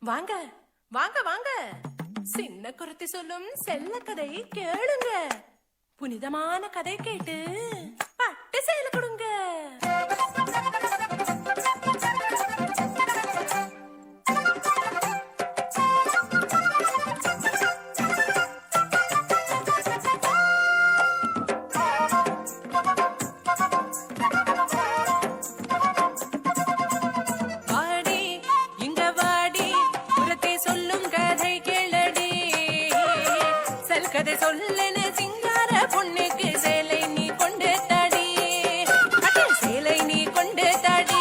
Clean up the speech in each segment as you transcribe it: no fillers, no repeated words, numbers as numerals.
வாங்க வாங்க வாங்க, சின்ன குருத்தி சொல்லும் செல்ல கதை கேளுங்க. புனிதமான கதை கேட்டு பட்டு சேல கொடுங்க. கதை சொல்லன சிங்கார பொண்ணுக்கு சேலை நீ கொண்டு தாடி, சேலை நீ கொண்டு தாடி.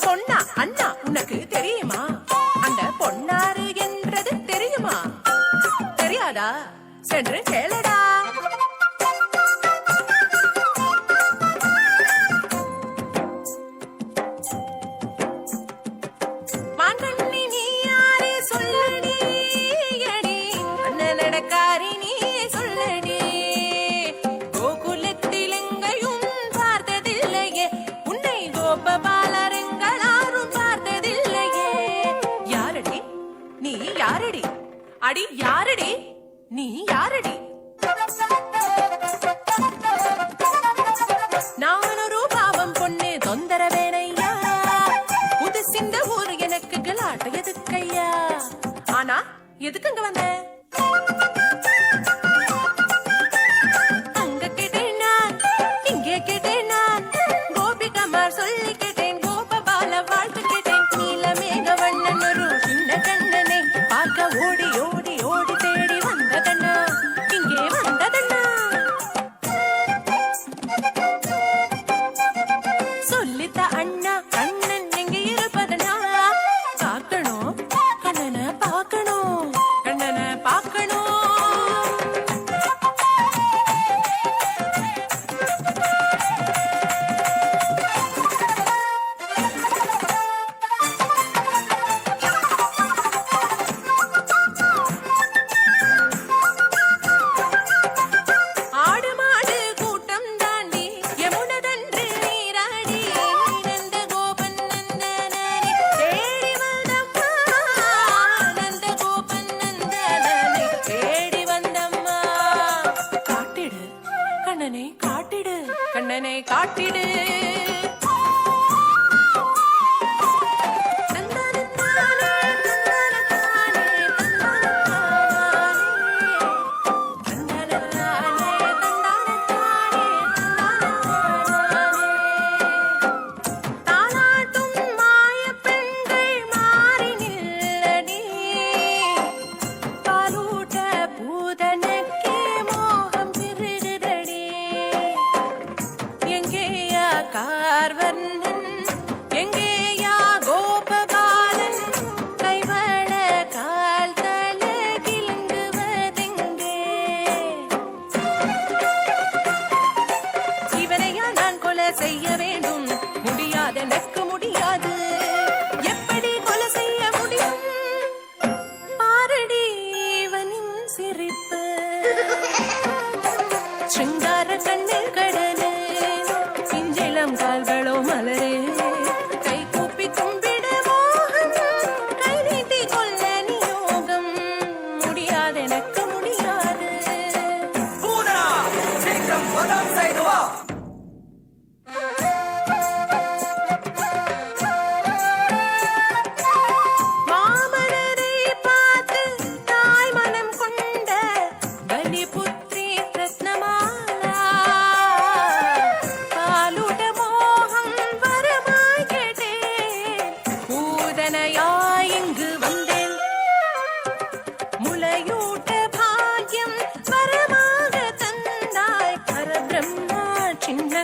பொன்னா அண்ணா உனக்கு தெரியுமா? அந்த பொன்னாரு என்றது தெரியுமா? தெரியாதா? சென்று கேளடா. யாரடி அடி யாரடி நீ யாரடி? நான் ஒரு பாவம் பொண்ணு தொந்தரவேனையா, புது சிந்த ஊரு எனக்கு கலாட்ட எதுக்கையா? ஆனா எதுக்குங்க வந்த? அங்க கேட்டேன் நான், இங்கே கேட்டேன் நான், கோபிகமார் சொல்லி கேட்டேன், கோபபால வாழ்த்து கேட்டேன், நீலமேக வண்ணன் ஒரு சின்ன கண்ணனை பார்க்க ஓடி ஓடி ஓடி தேடி வந்ததண்ணா, இங்கே வந்ததண்ணா. சொல்லித்த அண்ணா கண்ணன் எங்கே இருப்பதனா? பார்க்கணும் கண்ணனை பார்க்கணும், கண்ணனை பார்க்கணும். கண்ணனை காட்டிடு, கண்ணனை காட்டிடு. கார்வர்ணன் எங்கேயா கோபபாலன், கைவள கால் தலகிலுங்குவதெங்கே? இவனையா நான் கொலை செய்ய வேண்டும்? முடியாது, எனக்கு முடியாது. எப்படி கொலை செய்ய முடியும்? பாரடி இவனின் சிரிப்பு, சிங்கார கண்ணில் கடலே, கால்களோ மலரே, கை கூப்பி கும்பிட மோகம், கை நீட்டி கொள்ள நியோகம், முடியாது எனக்கு முடியாது. மாமனரை பார்த்து தாய் மனம் கொண்ட பலிபுத்ரி ரத்னமாலா, இங்கு வந்தேன் முலையூட்ட பாக்கியம் வரமாக தந்தாய் பரபிரம்மா சின்ன